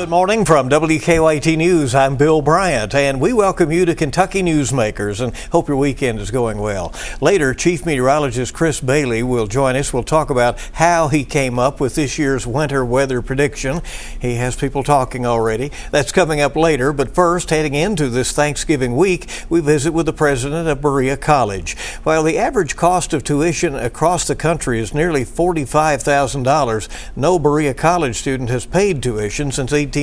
Good morning from WKYT News. I'm Bill Bryant, and we welcome you to Kentucky Newsmakers and hope your weekend is going well. Later, Chief Meteorologist Chris Bailey will join us. We'll talk about how he came up with this year's winter weather prediction. He has people talking already. That's coming up later, but first, heading into this Thanksgiving week, we visit with the president of Berea College. While the average cost of tuition across the country is nearly $45,000, no Berea College student has paid tuition since 1892.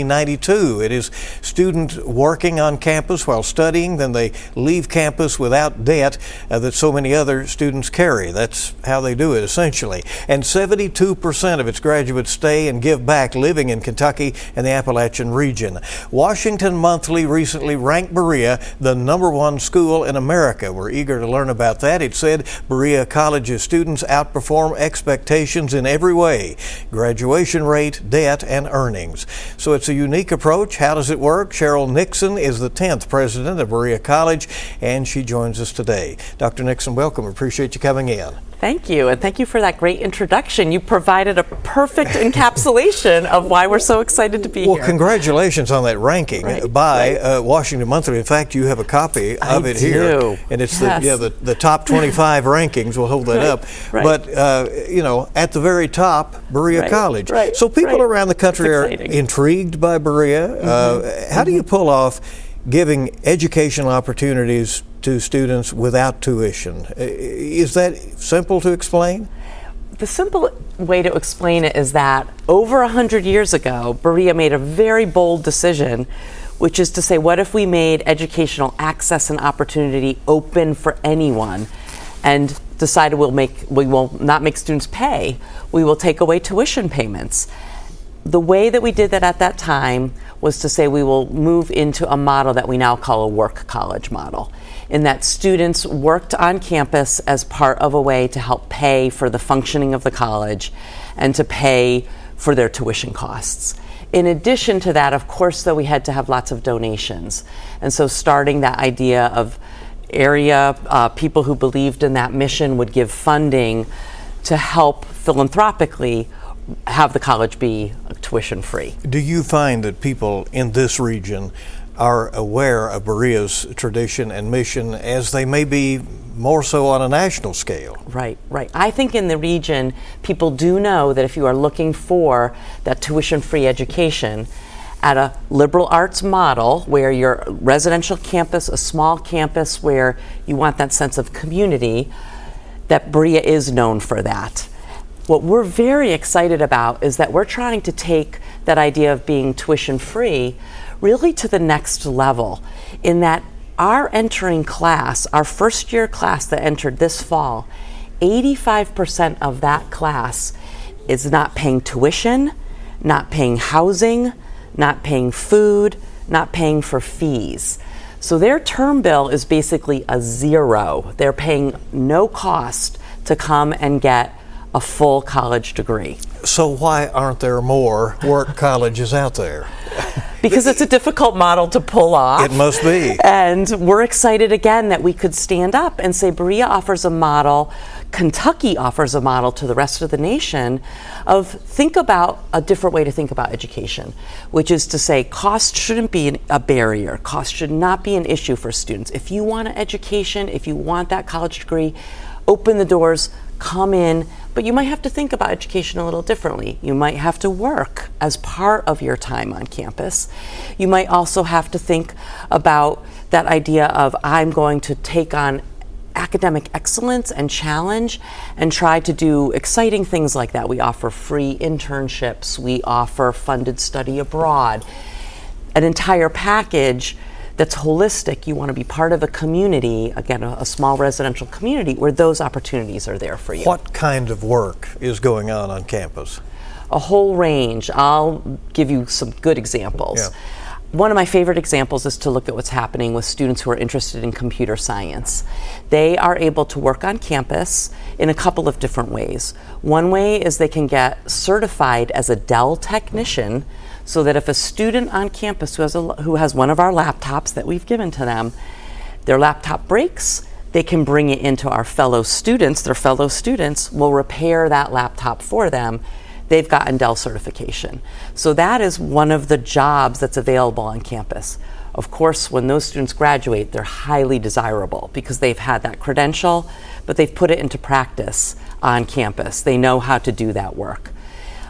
It is students working on campus while studying, then they leave campus without debt that so many other students carry. That's how they do it, essentially. And 72% of its graduates stay and give back living in Kentucky and the Appalachian region. Washington Monthly recently ranked Berea the #1 school in America. We're eager to learn about that. It said Berea College's students outperform expectations in every way: graduation rate, debt, and earnings. So it's a unique approach. How does it work? Cheryl Nixon is the 10th president of Berea College, and she joins us today. Dr. Nixon, welcome. Appreciate you coming in. Thank you, and thank you for that great introduction. You provided a perfect encapsulation of why we're so excited to be here. Well, congratulations on that ranking by Washington Monthly. In fact, you have a copy of it here, and it's the top 25 rankings. We'll hold that up. But at the very top, Berea College. So people around the country are intrigued by Berea. How do you pull off giving educational opportunities to students without tuition? Is that simple to explain? The simple way to explain it is that over 100 years ago, Berea made a very bold decision, which is to say, what if we made educational access and opportunity open for anyone, and decided we will not make students pay. We will take away tuition payments. The way that we did that at that time was to say we will move into a model that we now call a work college model, in that students worked on campus as part of a way to help pay for the functioning of the college and to pay for their tuition costs. In addition to that, of course, though, we had to have lots of donations. And so starting that idea of area people who believed in that mission would give funding to help philanthropically have the college be tuition free. Do you find that people in this region are aware of Berea's tradition and mission as they may be more so on a national scale? Right. I think in the region, people do know that if you are looking for that tuition-free education at a liberal arts model where your residential campus, a small campus where you want that sense of community, that Berea is known for that. What we're very excited about is that we're trying to take that idea of being tuition-free really to the next level, in that our entering class, our first-year class that entered this fall, 85% of that class is not paying tuition, not paying housing, not paying food, not paying for fees. So their term bill is basically a zero. They're paying no cost to come and get a full college degree. So why aren't there more work colleges out there? Because it's a difficult model to pull off. It must be. And we're excited again that we could stand up and say Berea offers a model, Kentucky offers a model to the rest of the nation of think about a different way to think about education, which is to say cost shouldn't be a barrier. Cost should not be an issue for students. If you want an education, if you want that college degree, open the doors, come in, but you might have to think about education a little differently. You might have to work as part of your time on campus. You might also have to think about that idea of I'm going to take on academic excellence and challenge and try to do exciting things like that. We offer free internships. We offer funded study abroad. An entire package that's holistic. You want to be part of a community, again, a small residential community where those opportunities are there for you. What kind of work is going on campus? A whole range. I'll give you some good examples. One of my favorite examples is to look at what's happening with students who are interested in computer science. They are able to work on campus in a couple of different ways. One way is they can get certified as a Dell technician, so that if a student on campus who has one of our laptops that we've given to them, their laptop breaks, they can bring it into our fellow students. Their fellow students will repair that laptop for them. they've gotten Dell certification. So that is one of the jobs that's available on campus. Of course, when those students graduate, they're highly desirable because they've had that credential, but they've put it into practice on campus. They know how to do that work.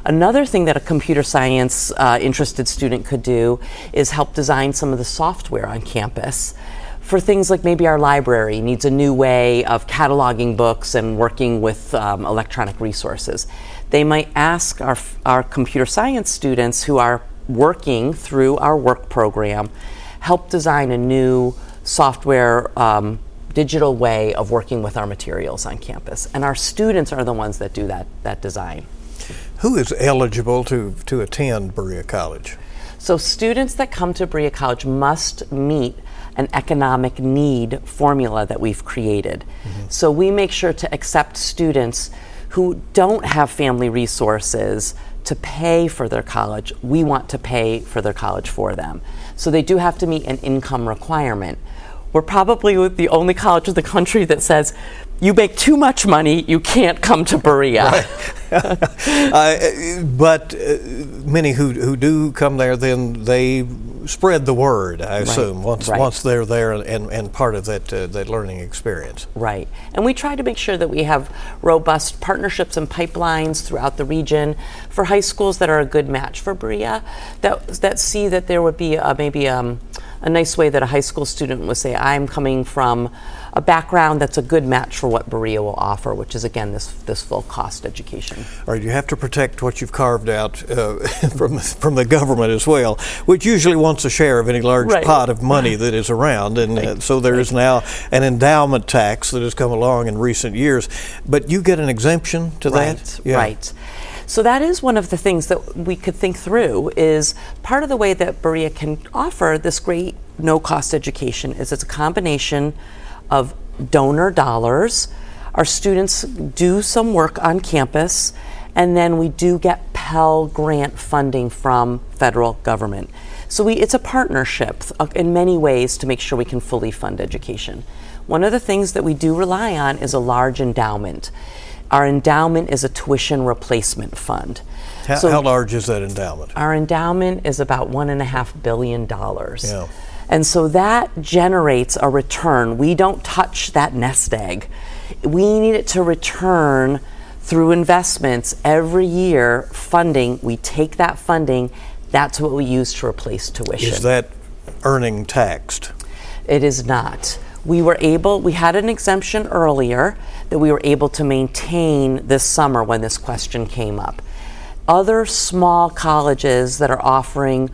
Another thing that a computer science interested student could do is help design some of the software on campus for things like maybe our library needs a new way of cataloging books and working with electronic resources. They might ask our computer science students who are working through our work program help design a new software digital way of working with our materials on campus. And our students are the ones that do that design. Who is eligible to attend Berea College? So students that come to Berea College must meet an economic need formula that we've created. So we make sure to accept students who don't have family resources to pay for their college. We want to pay for their college for them. So they do have to meet an income requirement. We're probably the only college in the country that says, you make too much money, you can't come to Berea. Right. But many who do come there, then they spread the word, I assume, once they're there and part of that learning experience. Right. And we try to make sure that we have robust partnerships and pipelines throughout the region for high schools that are a good match for Berea, that see that there would be maybe a nice way that a high school student would say, I'm coming from a background that's a good match for what Berea will offer, which is, again, this full cost education. All right, you have to protect what you've carved out from the government as well, which usually wants a share of any large pot of money that is around. And so there is now an endowment tax that has come along in recent years. But you get an exemption to that? Yeah. Right. So that is one of the things that we could think through, is part of the way that Berea can offer this great no-cost education is it's a combination of donor dollars. Our students do some work on campus, and then we do get Pell Grant funding from federal government. So it's a partnership in many ways to make sure we can fully fund education. One of the things that we do rely on is a large endowment. Our endowment is a tuition replacement fund. How large is that endowment? Our endowment is about $1.5 billion. Yeah. And so that generates a return. We don't touch that nest egg. We need it to return through investments every year, funding. We take that funding, that's what we use to replace tuition. Is that earning taxed? It is not. We had an exemption earlier that we were able to maintain this summer when this question came up. Other small colleges that are offering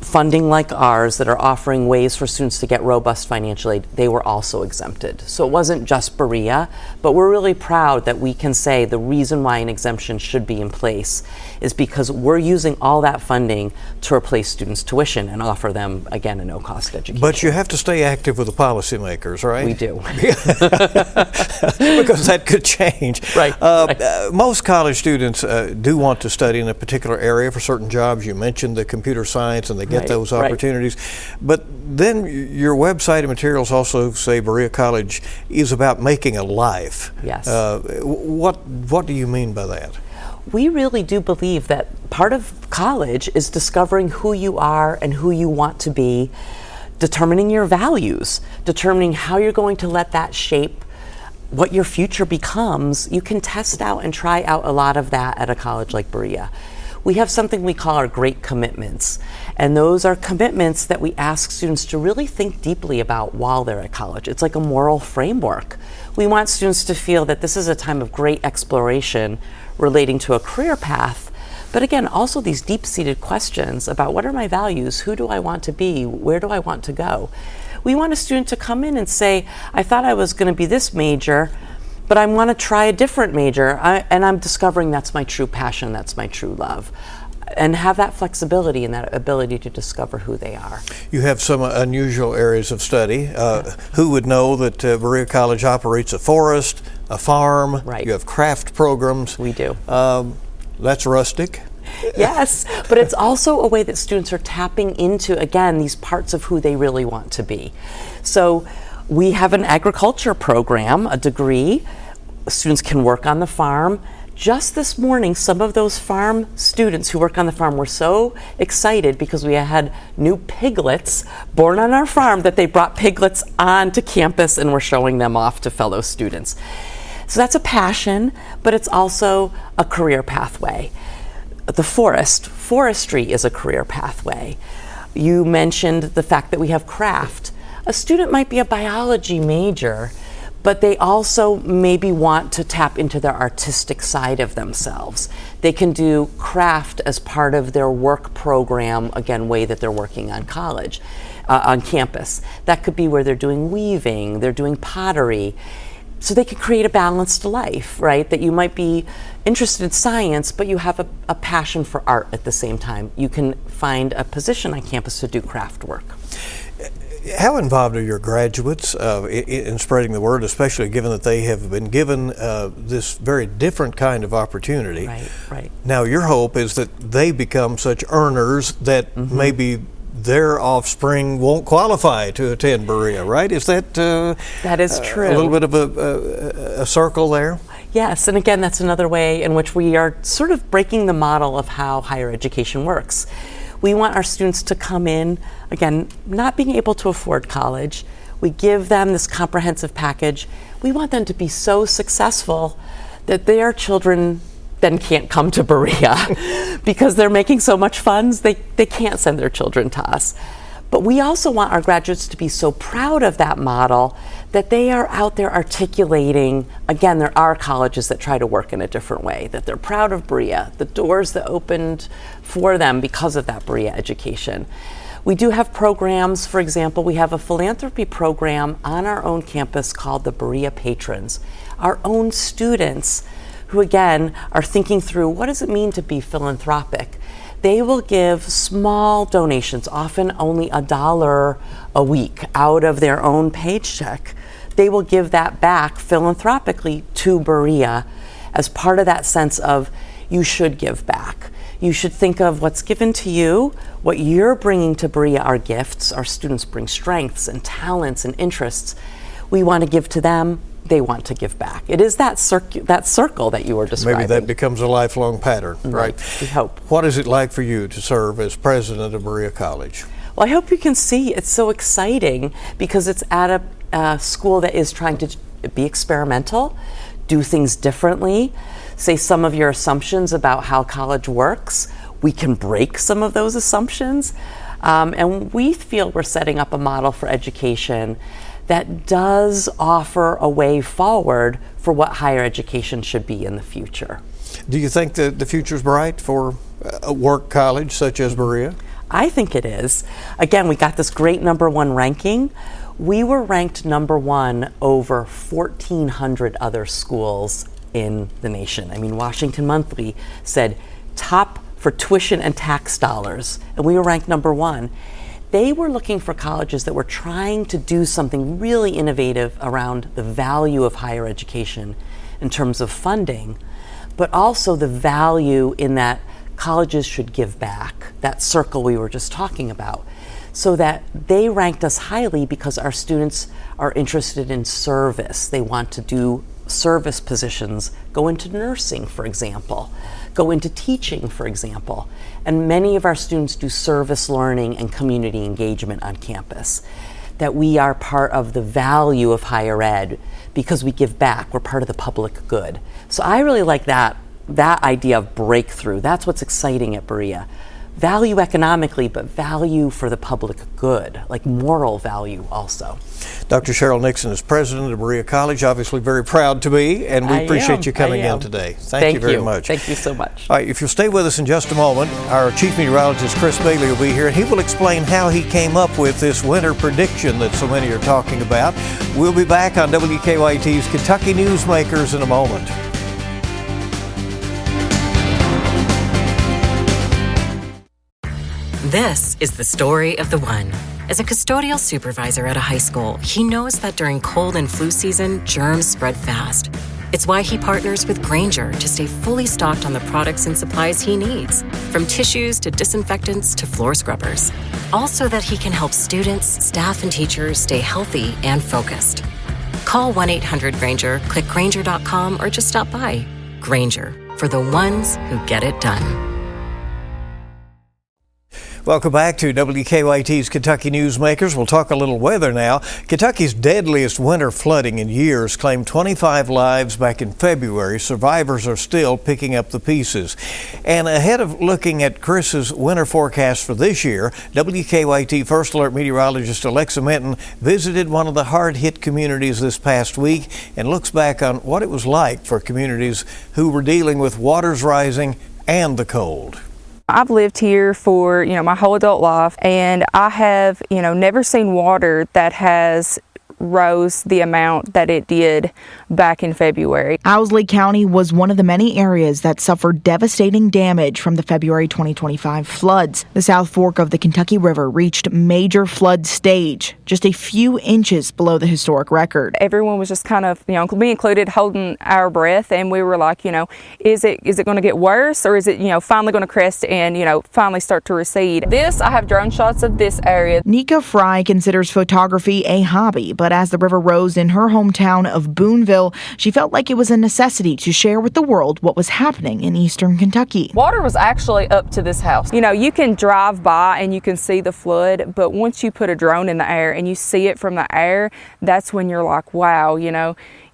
funding like ours, that are offering ways for students to get robust financial aid, they were also exempted. So it wasn't just Berea, but we're really proud that we can say the reason why an exemption should be in place is because we're using all that funding to replace students' tuition and offer them, again, a no-cost education. But you have to stay active with the policymakers, right? We do. Because that could change. Right. Most college students do want to study in a particular area for certain jobs. You mentioned the computer science, and they get those opportunities. But then your website and materials also say Berea College is about making a life. Yes. What do you mean by that? We really do believe that part of college is discovering who you are and who you want to be, determining your values, determining how you're going to let that shape what your future becomes. You can test out and try out a lot of that at a college like Berea. We have something we call our great commitments, and those are commitments that we ask students to really think deeply about while they're at college. It's like a moral framework. We want students to feel that this is a time of great exploration relating to a career path, but again, also these deep-seated questions about what are my values, who do I want to be, where do I want to go? We want a student to come in and say, I thought I was going to be this major, but I want to try a different major, and I'm discovering that's my true passion, that's my true love. And have that flexibility and that ability to discover who they are. You have some unusual areas of study. Who would know that Berea College operates a forest, a farm? Right. You have craft programs. We do. That's rustic. Yes, but it's also a way that students are tapping into, again, these parts of who they really want to be. So we have an agriculture program, a degree. Students can work on the farm, Just this morning, some of those farm students who work on the farm were so excited because we had new piglets born on our farm that they brought piglets onto campus and were showing them off to fellow students. So that's a passion, but it's also a career pathway. The forestry is a career pathway. You mentioned the fact that we have craft. A student might be a biology major, but they also maybe want to tap into their artistic side of themselves. They can do craft as part of their work program, again, way that they're working on college, on campus. That could be where they're doing weaving, they're doing pottery. So they can create a balanced life, right? That you might be interested in science, but you have a passion for art at the same time. You can find a position on campus to do craft work. How involved are your graduates in spreading the word, especially given that they have been given this very different kind of opportunity? Right. Now, your hope is that they become such earners that maybe their offspring won't qualify to attend Berea, right? Is that that is true? A little bit of a circle there? Yes, and again, that's another way in which we are sort of breaking the model of how higher education works. We want our students to come in, again, not being able to afford college. We give them this comprehensive package. We want them to be so successful that their children then can't come to Berea because they're making so much funds, they can't send their children to us. But we also want our graduates to be so proud of that model that they are out there articulating, again, there are colleges that try to work in a different way, that they're proud of Berea, the doors that opened for them because of that Berea education. We do have programs, for example, we have a philanthropy program on our own campus called the Berea Patrons. Our own students who, again, are thinking through what does it mean to be philanthropic. They will give small donations, often only $1 a week out of their own paycheck. They will give that back philanthropically to Berea as part of that sense of you should give back. You should think of what's given to you, what you're bringing to Berea are gifts. Our students bring strengths and talents and interests. We want to give to them. They want to give back. It is that circle that you were describing. Maybe that becomes a lifelong pattern, right? We hope. What is it like for you to serve as president of Berea College? Well, I hope you can see it's so exciting because it's at a school that is trying to be experimental, do things differently, say some of your assumptions about how college works. We can break some of those assumptions. And we feel we're setting up a model for education that does offer a way forward for what higher education should be in the future. Do you think that the future's bright for a work college such as Berea? I think it is. Again, we got this great #1 ranking. We were ranked #1 over 1,400 other schools in the nation. I mean, Washington Monthly said top for tuition and tax dollars, and we were ranked #1. They were looking for colleges that were trying to do something really innovative around the value of higher education in terms of funding, but also the value in that colleges should give back, that circle we were just talking about, so that they ranked us highly because our students are interested in service. They want to do service positions, go into nursing, for example, go into teaching, for example. And many of our students do service learning and community engagement on campus. That we are part of the value of higher ed because we give back. We're part of the public good. So I really like that idea of breakthrough. That's what's exciting at Berea. Value economically, but value for the public good, like moral value also. Dr. Cheryl Nixon is president of Berea College, obviously very proud to be, and we appreciate you coming in today. Thank you very much. Thank you so much. All right, if you'll stay with us in just a moment, our chief meteorologist, Chris Bailey, will be here, and he will explain how he came up with this winter prediction that so many are talking about. We'll be back on WKYT's Kentucky Newsmakers in a moment. This is the story of the one. As a custodial supervisor at a high school, he knows that during cold and flu season, germs spread fast. It's why he partners with Grainger to stay fully stocked on the products and supplies he needs, from tissues to disinfectants to floor scrubbers. All so that he can help students, staff, and teachers stay healthy and focused. Call 1-800-GRAINGER, click Grainger.com, or just stop by. Grainger, for the ones who get it done. Welcome back to WKYT's Kentucky Newsmakers. We'll talk a little weather now. Kentucky's deadliest winter flooding in years claimed 25 lives back in February. Survivors are still picking up the pieces. And ahead of looking at Chris's winter forecast for this year, WKYT First Alert meteorologist Alexa Minton visited one of the hard-hit communities this past week and looks back on what it was like for communities who were dealing with waters rising and the cold. I've lived here for, my whole adult life, and I have, never seen water that has rose the amount that it did back in February. Owsley County was one of the many areas that suffered devastating damage from the February 2025 floods. The South Fork of the Kentucky River reached major flood stage, just a few inches below the historic record. Everyone was just kind of, me included, holding our breath, and we were like, is it going to get worse, or is it, finally going to crest and, finally start to recede? I have drone shots of this area. Nika Fry considers photography a hobby, but as the river rose in her hometown of Boonville, she felt like it was a necessity to share with the world what was happening in eastern Kentucky. Water was actually up to this house. You can drive by and you can see the flood, but once you put a drone in the air and you see it from the air, that's when you're like, wow,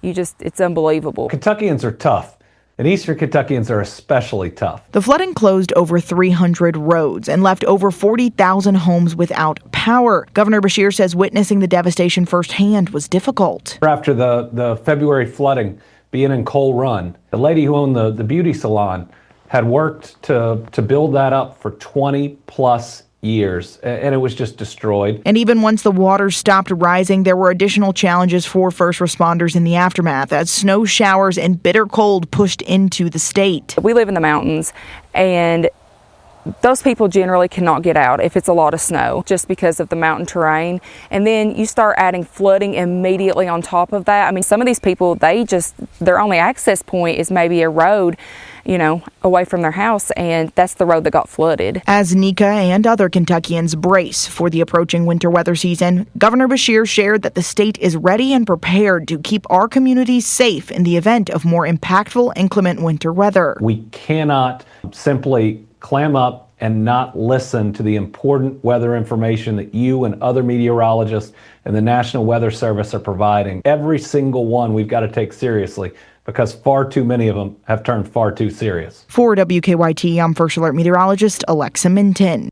it's unbelievable. Kentuckians are tough. And eastern Kentuckians are especially tough. The flooding closed over 300 roads and left over 40,000 homes without power. Governor Beshear says witnessing the devastation firsthand was difficult. After the February flooding, being in Coal Run, the lady who owned the beauty salon had worked to build that up for 20 plus years, and it was just destroyed. And even once the waters stopped rising, there were additional challenges for first responders in the aftermath as snow showers and bitter cold pushed into the state. We live in the mountains, and those people generally cannot get out if it's a lot of snow just because of the mountain terrain. And then you start adding flooding immediately on top of that. Some of these people, their only access point is maybe a road, away from their house, and that's the road that got flooded. As Nika and other Kentuckians brace for the approaching winter weather season, Governor Beshear shared that the state is ready and prepared to keep our communities safe in the event of more impactful inclement winter weather. We cannot simply clam up and not listen to the important weather information that you and other meteorologists and the National Weather Service are providing. Every single one we've got to take seriously, because far too many of them have turned far too serious. For WKYT, I'm First Alert meteorologist Alexa Minton.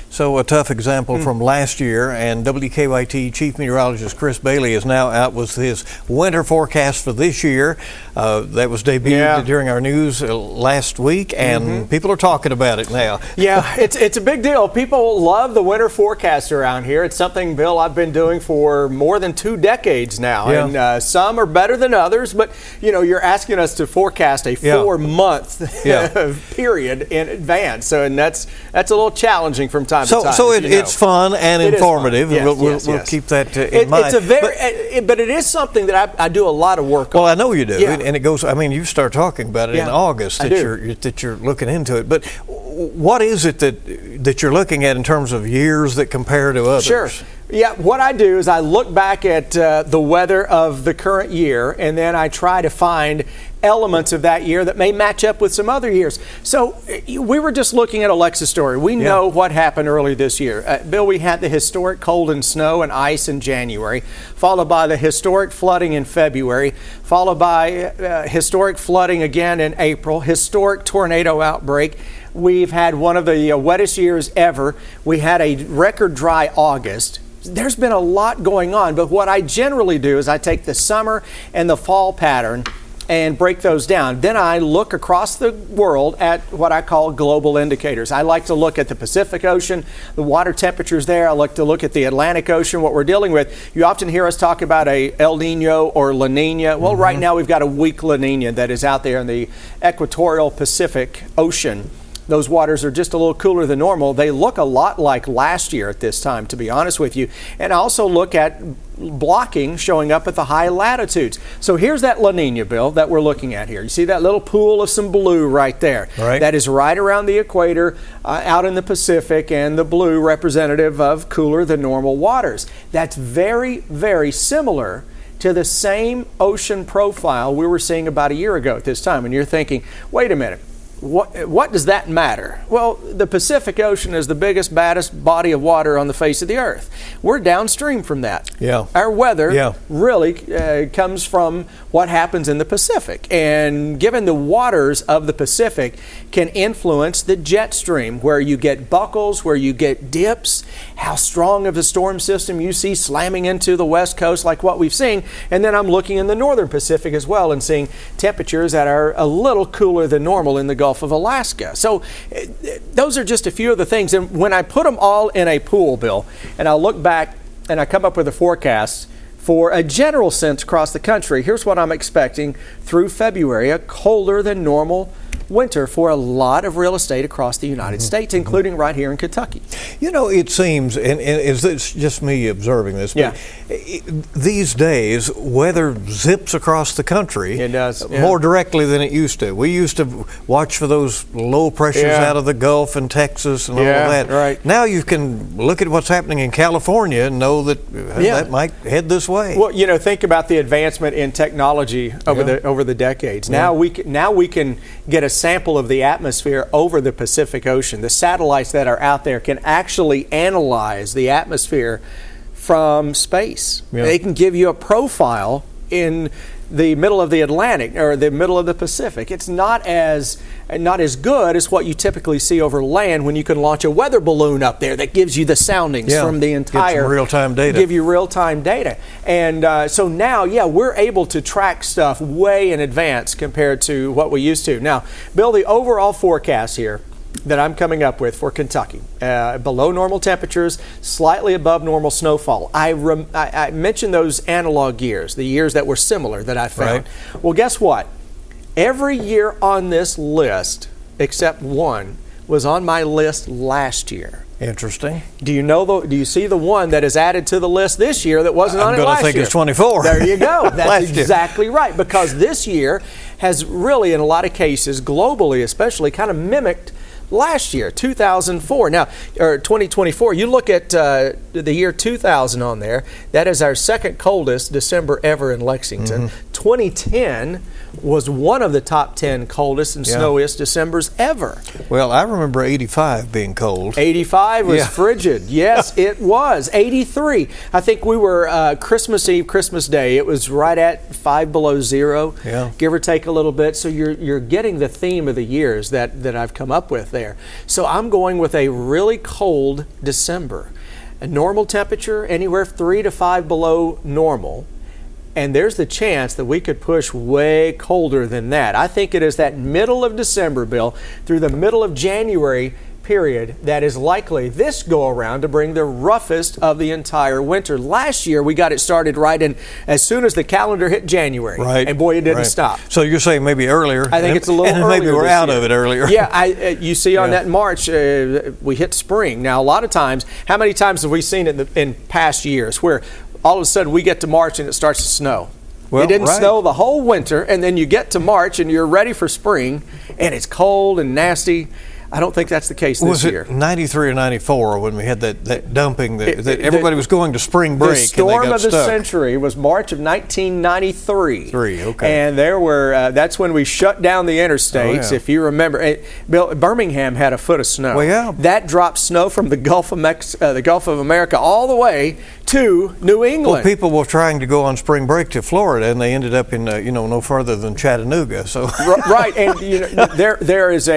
So a tough example from last year, and WKYT Chief Meteorologist Chris Bailey is now out with his winter forecast for this year. That was debuted during our news last week, and people are talking about it now. Yeah, it's a big deal. People love the winter forecast around here. It's something, Bill, I've been doing for more than 2 decades now, and some are better than others, but you're asking us to forecast a 4-month period in advance, and that's a little challenging from time to time. So it's fun and informative. We'll keep that in mind. But it is something that I do a lot of work on. Well, I know you do, and it goes. You start talking about it in August that you're looking into it. But what is it that you're looking at in terms of years that compare to others? Sure. Yeah, what I do is I look back at the weather of the current year, and then I try to find elements of that year that may match up with some other years. So we were just looking at Alexa's story. We know what happened early this year. Bill, we had the historic cold and snow and ice in January, followed by the historic flooding in February, followed by historic flooding again in April, historic tornado outbreak. We've had one of the wettest years ever. We had a record dry August. There's been a lot going on, but what I generally do is I take the summer and the fall pattern and break those down. Then I look across the world at what I call global indicators. I like to look at the Pacific Ocean, the water temperatures there. I like to look at the Atlantic Ocean, what we're dealing with. You often hear us talk about a El Nino or La Nina. Well, right now we've got a weak La Nina that is out there in the equatorial Pacific Ocean. Those waters are just a little cooler than normal. They look a lot like last year at this time, to be honest with you. And I also look at blocking showing up at the high latitudes. So here's that La Nina, Bill, that we're looking at here. You see that little pool of some blue right there? Right. That is right around the equator out in the Pacific, and the blue representative of cooler than normal waters. That's very, very similar to the same ocean profile we were seeing about a year ago at this time. And you're thinking, wait a minute. What does that matter? Well, the Pacific Ocean is the biggest, baddest body of water on the face of the earth. We're downstream from that. Yeah. Our weather really comes from what happens in the Pacific. And given the waters of the Pacific can influence the jet stream, where you get buckles, where you get dips, how strong of a storm system you see slamming into the West Coast like what we've seen. And then I'm looking in the northern Pacific as well and seeing temperatures that are a little cooler than normal in the Gulf of Alaska. So those are just a few of the things. And when I put them all in a pool, Bill, and I look back and I come up with a forecast for a general sense across the country, here's what I'm expecting through February: a colder than normal winter for a lot of real estate across the United States, including right here in Kentucky. You know, it seems, and it's just me observing this, but these days, weather zips across the country. It does. More directly than it used to. We used to watch for those low pressures out of the Gulf and Texas and all of that. Right. Now you can look at what's happening in California and know that that might head this way. Well, you know, think about the advancement in technology over the decades. Now we can get a sample of the atmosphere over the Pacific Ocean. The satellites that are out there can actually analyze the atmosphere from space. They can give you a profile in the middle of the Atlantic or the middle of the Pacific. It's not as good as what you typically see over land when you can launch a weather balloon up there that gives you the soundings from the entire. Get some real-time data. Give you real-time data. And so now, we're able to track stuff way in advance compared to what we used to. Now, Bill, the overall forecast here that I'm coming up with for Kentucky, below normal temperatures, slightly above normal snowfall. I mentioned those analog years, the years that were similar that I found. Right. Well, guess what? Every year on this list, except one, was on my list last year. Interesting. Do you see the one that is added to the list this year that wasn't on it last year? I'm going to think it's 24. There you go. That's exactly right, because this year has really, in a lot of cases, globally especially, kind of mimicked last year, 2004. Now, or 2024, you look at the year 2000 on there, that is our second coldest December ever in Lexington. 2010 was one of the top 10 coldest and snowiest Decembers ever. Well, I remember 85 being cold. 85 was frigid. Yes, it was. 83. I think we were Christmas Eve, Christmas Day. It was right at 5 below zero, give or take a little bit. So you're getting the theme of the years that I've come up with there. So I'm going with a really cold December. A normal temperature, anywhere 3 to 5 below normal. And there's the chance that we could push way colder than that. I think it is that middle of December, Bill, through the middle of January period that is likely this go around to bring the roughest of the entire winter. Last year we got it started right in as soon as the calendar hit January. Right. And boy, it didn't stop. So you're saying maybe earlier. I think it's a little earlier. Maybe we're out of it earlier. Yeah, you see on that March, we hit spring. Now, a lot of times, how many times have we seen it in past years where all of a sudden we get to March and it starts to snow? Well, it didn't snow the whole winter, and then you get to March and you're ready for spring, and it's cold and nasty. I don't think that's the case this year. Was it 93 or 94 when we had that dumping that everybody was going to spring break? The storm and of the century was March of 1993. And there were that's when we shut down the interstates. If you remember, Birmingham had a foot of snow. Well, that dropped snow from the Gulf of America all the way to New England. Well, people were trying to go on spring break to Florida, and they ended up in no further than Chattanooga. So right, and there's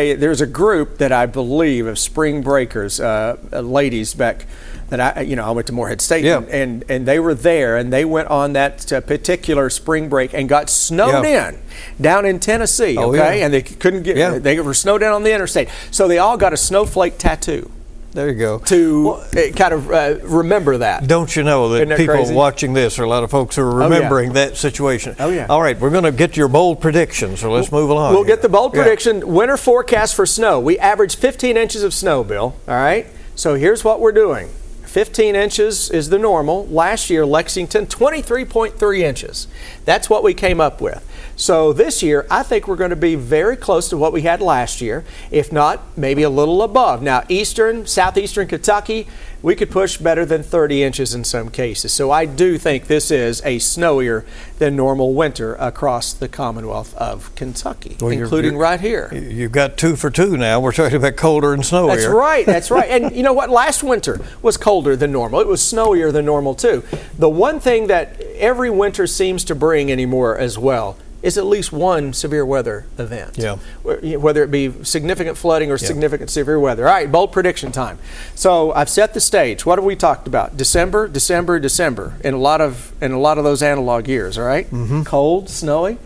a group that I believe of spring breakers, ladies back that I went to Morehead State, and they were there, and they went on that particular spring break and got snowed in down in Tennessee. And they couldn't get they were snowed in on the interstate, so they all got a snowflake tattoo. There you go. To kind of remember that. Don't you know that people crazy? Watching this are a lot of folks who are remembering that situation. All right, we're going to get your bold prediction, so let's move along. We'll get the bold prediction. Winter forecast for snow. We average 15 inches of snow, Bill. All right? So here's what we're doing. 15 inches is the normal. Last year, Lexington, 23.3 inches. That's what we came up with. So this year, I think we're going to be very close to what we had last year, if not maybe a little above. Now, southeastern Kentucky, we could push better than 30 inches in some cases. So I do think this is a snowier than normal winter across the Commonwealth of Kentucky, including right here. You've got 2 for 2 now. We're talking about colder and snowier. That's right. And you know what? Last winter was colder than normal. It was snowier than normal too. The one thing that every winter seems to bring anymore as well is at least one severe weather event. Yeah. Whether it be significant flooding or significant severe weather. All right, bold prediction time. So I've set the stage. What have we talked about? December in a lot of those analog years, all right? Mm-hmm. Cold, snowy.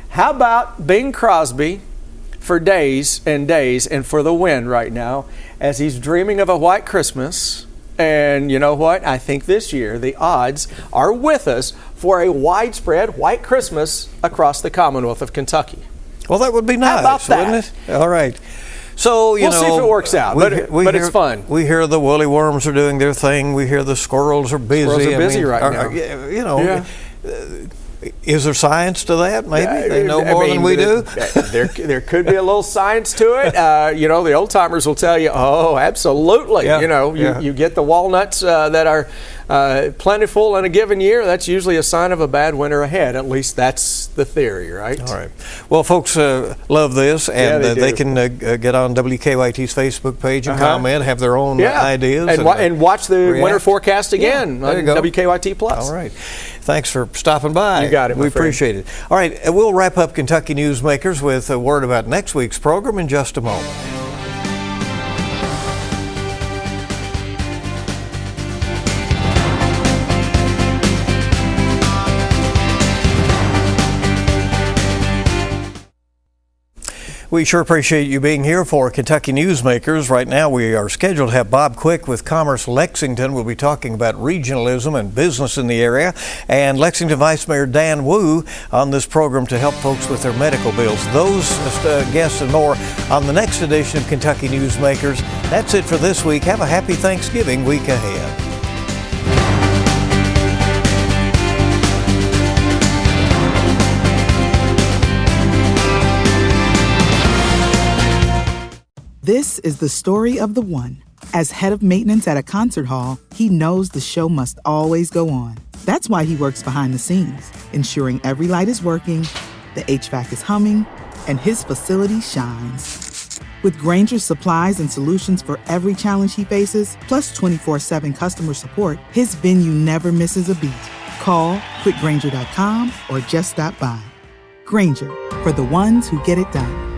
How about Bing Crosby for days and days and for the win right now as he's dreaming of a white Christmas? And you know what? I think this year the odds are with us for a widespread white Christmas across the Commonwealth of Kentucky. Well, that would be nice, How about that? wouldn't it? All right. So, we'll see if it works out, but it's fun. We hear the woolly worms are doing their thing. We hear the squirrels are busy. Squirrels are busy right now. You know, is there science to that? Maybe they know more than we do. There could be a little science to it. You know, the old timers will tell you, oh, absolutely. Yeah. You know, you get the walnuts that are plentiful in a given year. That's usually a sign of a bad winter ahead. At least that's the theory, right? All right. Well, folks love this, and they can get on WKYT's Facebook page and comment, have their own ideas, and watch the winter forecast again on WKYT Plus. All right. Thanks for stopping by. You got it, we appreciate it. All right, we'll wrap up Kentucky Newsmakers with a word about next week's program in just a moment. We sure appreciate you being here for Kentucky Newsmakers. Right now we are scheduled to have Bob Quick with Commerce Lexington. We'll be talking about regionalism and business in the area, and Lexington Vice Mayor Dan Wu on this program to help folks with their medical bills. Those guests and more on the next edition of Kentucky Newsmakers. That's it for this week. Have a happy Thanksgiving week ahead. This is the story of the one. As head of maintenance at a concert hall, he knows the show must always go on. That's why he works behind the scenes, ensuring every light is working, the HVAC is humming, and his facility shines. With Grainger's supplies and solutions for every challenge he faces, plus 24/7 customer support, his venue never misses a beat. Call quickgrainger.com or just stop by. Grainger, for the ones who get it done.